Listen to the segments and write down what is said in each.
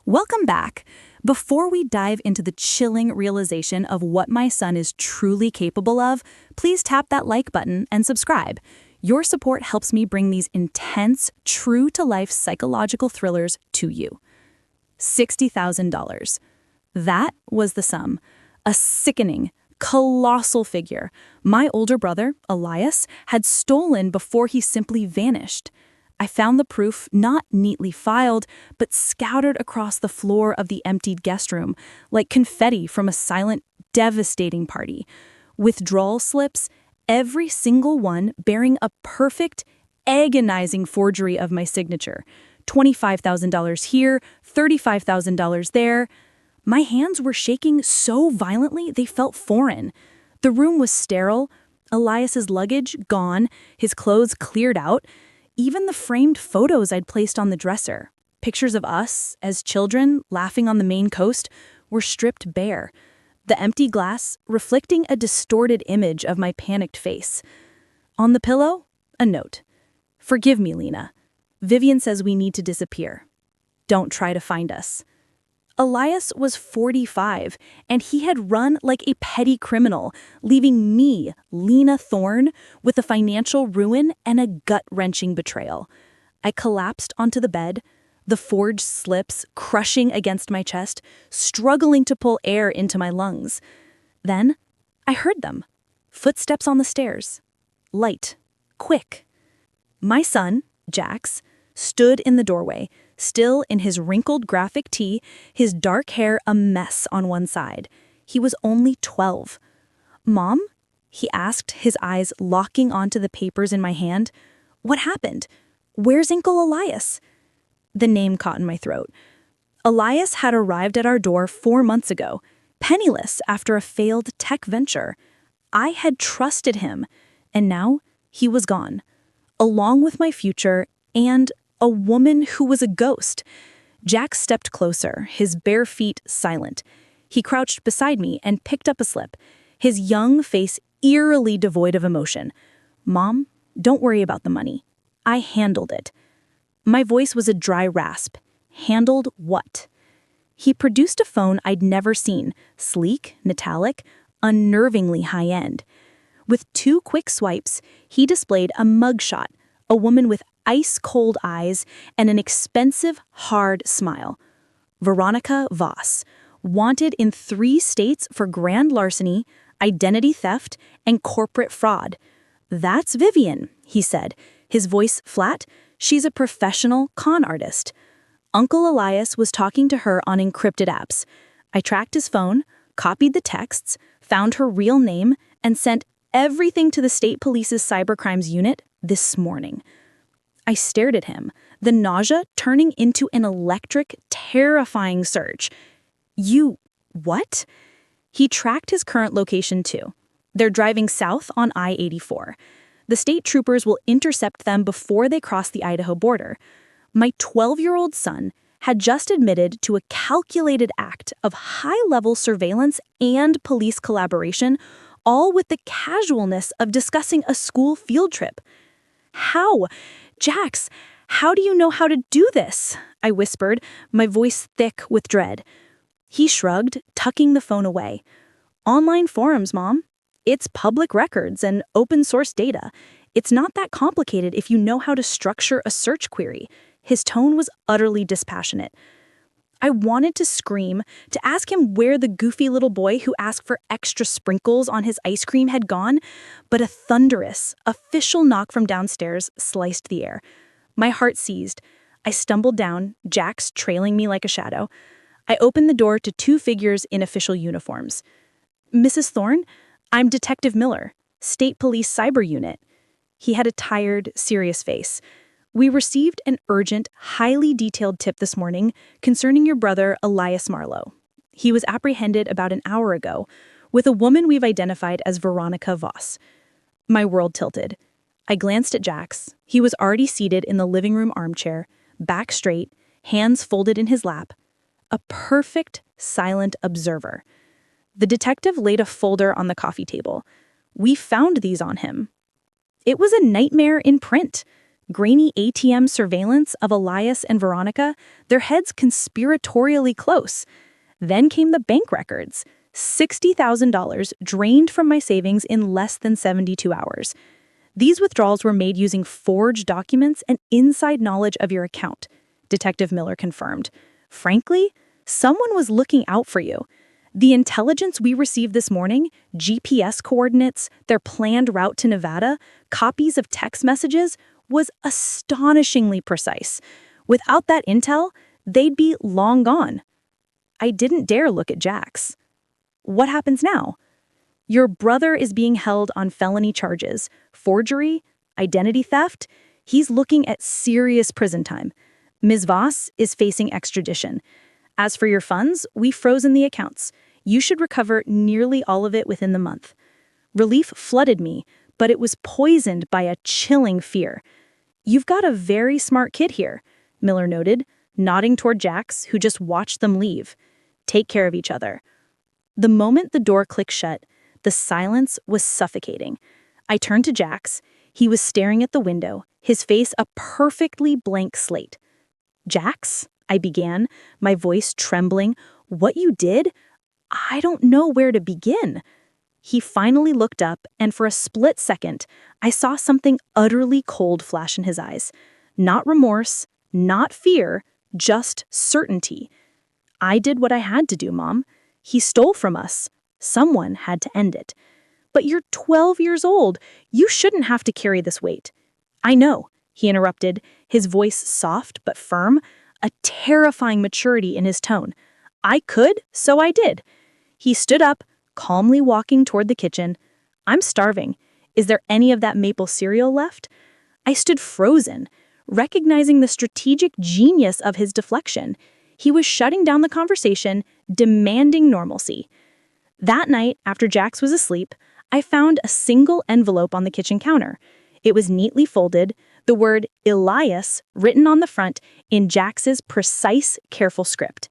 Welcome back. Before we dive into the chilling realization of what my son is truly capable of, please tap that like button and subscribe. Your support helps me bring these intense, true-to-life psychological thrillers to you. $60,000. That was the sum. A sickening, colossal figure my older brother, Elias, had stolen before he simply vanished. I found the proof not neatly filed, but scattered across the floor of the emptied guest room, like confetti from a silent, devastating party. Withdrawal slips, every single one bearing a perfect, agonizing forgery of my signature. $25,000 here, $35,000 there. My hands were shaking so violently they felt foreign. The room was sterile, Elias's luggage gone, his clothes cleared out. Even the framed photos I'd placed on the dresser, pictures of us as children laughing on the Maine coast, were stripped bare. The empty glass reflecting a distorted image of my panicked face. On the pillow, a note. "Forgive me, Lena. Vivian says we need to disappear. Don't try to find us." Elias was 45, and he had run like a petty criminal, leaving me, Lena Thorne, with a financial ruin and a gut-wrenching betrayal. I collapsed onto the bed, the forged slips crushing against my chest, struggling to pull air into my lungs. Then, I heard them. Footsteps on the stairs. Light. Quick. My son, Jax, stood in the doorway, still in his wrinkled graphic tee, his dark hair a mess on one side. He was only 12. "Mom?" he asked, his eyes locking onto the papers in my hand. "What happened? Where's Uncle Elias?" The name caught in my throat. Elias had arrived at our door 4 months ago, penniless after a failed tech venture. I had trusted him, and now he was gone, along with my future and a woman who was a ghost. Jack stepped closer, his bare feet silent. He crouched beside me and picked up a slip, his young face eerily devoid of emotion. "Mom, don't worry about the money. I handled it." My voice was a dry rasp. Handled what? He produced a phone I'd never seen, sleek, metallic, unnervingly high-end. With 2 quick swipes, he displayed a mugshot, a woman with ice-cold eyes and an expensive, hard smile. Veronica Voss, wanted in 3 states for grand larceny, identity theft, and corporate fraud. "That's Vivian," he said, his voice flat. "She's a professional con artist." Uncle Elias was talking to her on encrypted apps. I tracked his phone, copied the texts, found her real name, and sent everything to the state police's cybercrimes unit this morning. I stared at him, the nausea turning into an electric, terrifying surge. "You... what?" He tracked his current location too. They're driving south on I-84. The state troopers will intercept them before they cross the Idaho border. My 12-year-old son had just admitted to a calculated act of high-level surveillance and police collaboration, all with the casualness of discussing a school field trip. "How? Jax, how do you know how to do this?" I whispered, my voice thick with dread. He shrugged, tucking the phone away. "Online forums, Mom. It's public records and open-source data. It's not that complicated if you know how to structure a search query." His tone was utterly dispassionate. I wanted to scream, to ask him where the goofy little boy who asked for extra sprinkles on his ice cream had gone, but a thunderous, official knock from downstairs sliced the air. My heart seized. I stumbled down, Jax trailing me like a shadow. I opened the door to 2 figures in official uniforms. "Mrs. Thorne, I'm Detective Miller, State Police Cyber Unit." He had a tired, serious face. "We received an urgent, highly detailed tip this morning concerning your brother, Elias Marlowe. He was apprehended about an hour ago with a woman we've identified as Veronica Voss." My world tilted. I glanced at Jax. He was already seated in the living room armchair, back straight, hands folded in his lap. A perfect, silent observer. The detective laid a folder on the coffee table. "We found these on him." It was a nightmare in print. Grainy ATM surveillance of Elias and Veronica, their heads conspiratorially close. Then came the bank records. $60,000 drained from my savings in less than 72 hours. These withdrawals were made using forged documents and inside knowledge of your account, Detective Miller confirmed. Frankly, someone was looking out for you. The intelligence we received this morning, GPS coordinates, their planned route to Nevada, copies of text messages, was astonishingly precise. Without that intel, they'd be long gone. I didn't dare look at Jax. What happens now? Your brother is being held on felony charges, forgery, identity theft. He's looking at serious prison time. Ms. Voss is facing extradition. As for your funds, we've frozen the accounts. You should recover nearly all of it within the month. Relief flooded me, but it was poisoned by a chilling fear. You've got a very smart kid here, Miller noted, nodding toward Jax, who just watched them leave. Take care of each other. The moment the door clicked shut, the silence was suffocating. I turned to Jax. He was staring at the window, his face a perfectly blank slate. Jax, I began, my voice trembling. What you did? I don't know where to begin. He finally looked up, and for a split second, I saw something utterly cold flash in his eyes. Not remorse, not fear, just certainty. I did what I had to do, Mom. He stole from us. Someone had to end it. But you're 12 years old. You shouldn't have to carry this weight. I know, he interrupted, his voice soft but firm, a terrifying maturity in his tone. I could, so I did. He stood up, calmly walking toward the kitchen. I'm starving. Is there any of that maple cereal left? I stood frozen, recognizing the strategic genius of his deflection. He was shutting down the conversation, demanding normalcy. That night, after Jax was asleep, I found a single envelope on the kitchen counter. It was neatly folded, the word Elias written on the front in Jax's precise, careful script.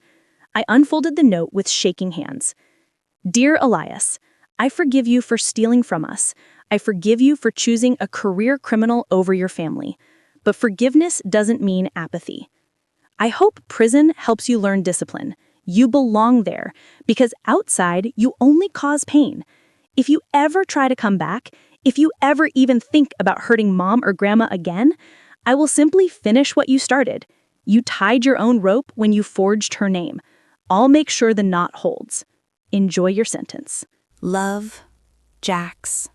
I unfolded the note with shaking hands. Dear Elias, I forgive you for stealing from us. I forgive you for choosing a career criminal over your family. But forgiveness doesn't mean apathy. I hope prison helps you learn discipline. You belong there, because outside you only cause pain. If you ever try to come back, if you ever even think about hurting Mom or Grandma again, I will simply finish what you started. You tied your own rope when you forged her name. I'll make sure the knot holds. Enjoy your sentence. Love, Jax.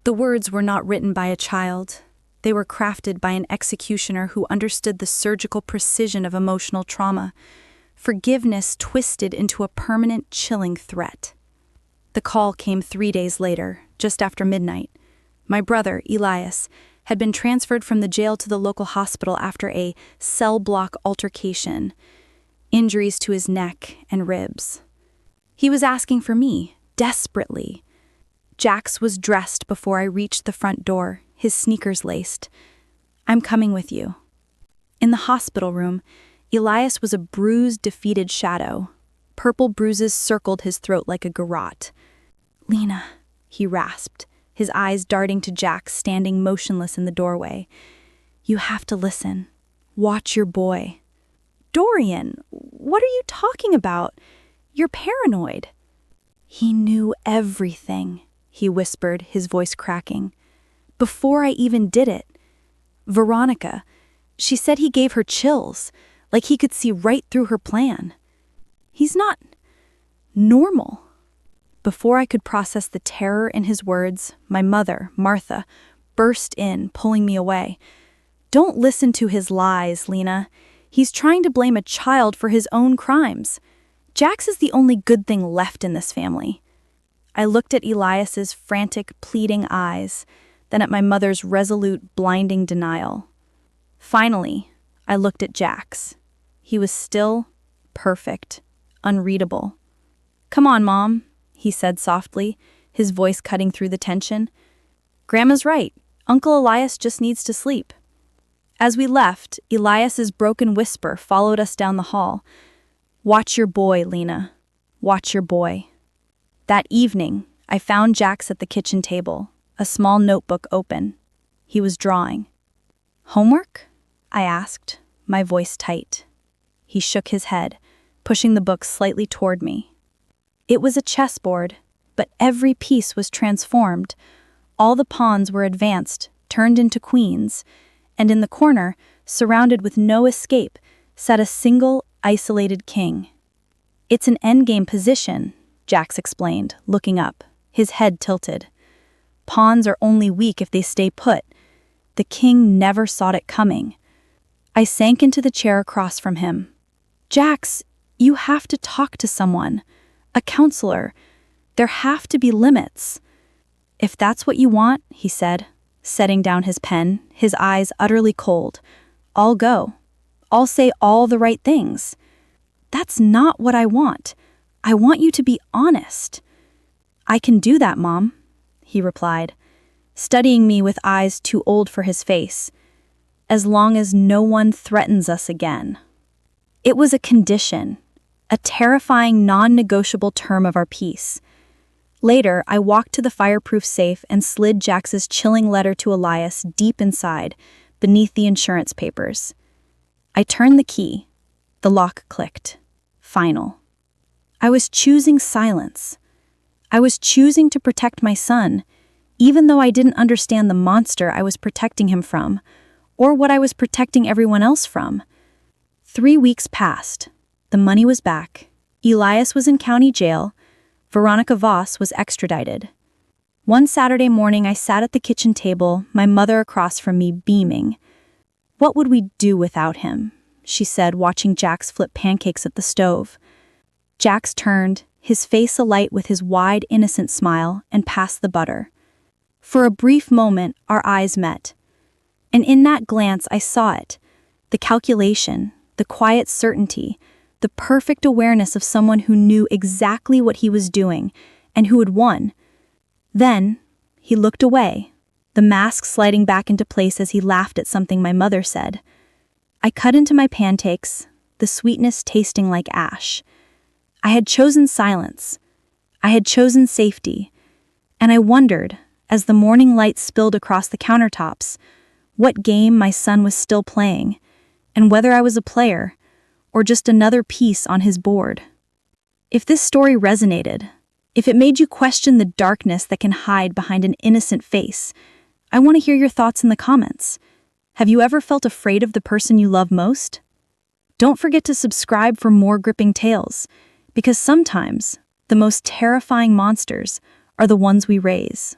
The words were not written by a child. They were crafted by an executioner who understood the surgical precision of emotional trauma. Forgiveness twisted into a permanent, chilling threat. The call came 3 days later, just after midnight. My brother, Elias, had been transferred from the jail to the local hospital after a cell block altercation. Injuries to his neck and ribs. He was asking for me, desperately. Jax was dressed before I reached the front door, his sneakers laced. I'm coming with you. In the hospital room, Elias was a bruised, defeated shadow. Purple bruises circled his throat like a garrote. Lena, he rasped, his eyes darting to Jax standing motionless in the doorway. You have to listen. Watch your boy. Dorian, what are you talking about? You're paranoid. He knew everything, he whispered, his voice cracking. Before I even did it. Veronica, she said he gave her chills, like he could see right through her plan. He's not normal. Before I could process the terror in his words, my mother, Martha, burst in, pulling me away. Don't listen to his lies, Lena. He's trying to blame a child for his own crimes. Jax is the only good thing left in this family. I looked at Elias's frantic, pleading eyes, then at my mother's resolute, blinding denial. Finally, I looked at Jax. He was still, perfect, unreadable. Come on, Mom, he said softly, his voice cutting through the tension. Grandma's right. Uncle Elias just needs to sleep. As we left, Elias's broken whisper followed us down the hall. Watch your boy, Lena. Watch your boy. That evening, I found Jax at the kitchen table, a small notebook open. He was drawing. Homework? I asked, my voice tight. He shook his head, pushing the book slightly toward me. It was a chessboard, but every piece was transformed. All the pawns were advanced, turned into queens, and in the corner, surrounded with no escape, sat a single, isolated king. It's an endgame position, Jax explained, looking up, his head tilted. Pawns are only weak if they stay put. The king never saw it coming. I sank into the chair across from him. Jax, you have to talk to someone. A counselor. There have to be limits. If that's what you want, he said, setting down his pen, his eyes utterly cold. I'll go. I'll say all the right things. That's not what I want. I want you to be honest. I can do that, Mom, he replied, studying me with eyes too old for his face, as long as no one threatens us again. It was a condition, a terrifying non-negotiable term of our peace. Later, I walked to the fireproof safe and slid Jax's chilling letter to Elias deep inside, beneath the insurance papers. I turned the key. The lock clicked. Final. I was choosing silence. I was choosing to protect my son, even though I didn't understand the monster I was protecting him from, or what I was protecting everyone else from. 3 weeks passed. The money was back. Elias was in county jail. Veronica Voss was extradited. One Saturday morning, I sat at the kitchen table, my mother across from me beaming. What would we do without him? She said, watching Jax flip pancakes at the stove. Jax turned, his face alight with his wide, innocent smile, and passed the butter. For a brief moment, our eyes met. And in that glance, I saw it. The calculation, the quiet certainty, the perfect awareness of someone who knew exactly what he was doing and who had won. Then, he looked away, the mask sliding back into place as he laughed at something my mother said. I cut into my pancakes, the sweetness tasting like ash. I had chosen silence. I had chosen safety. And I wondered, as the morning light spilled across the countertops, what game my son was still playing, and whether I was a player, or just another piece on his board. If this story resonated, if it made you question the darkness that can hide behind an innocent face, I want to hear your thoughts in the comments. Have you ever felt afraid of the person you love most? Don't forget to subscribe for more gripping tales, because sometimes the most terrifying monsters are the ones we raise.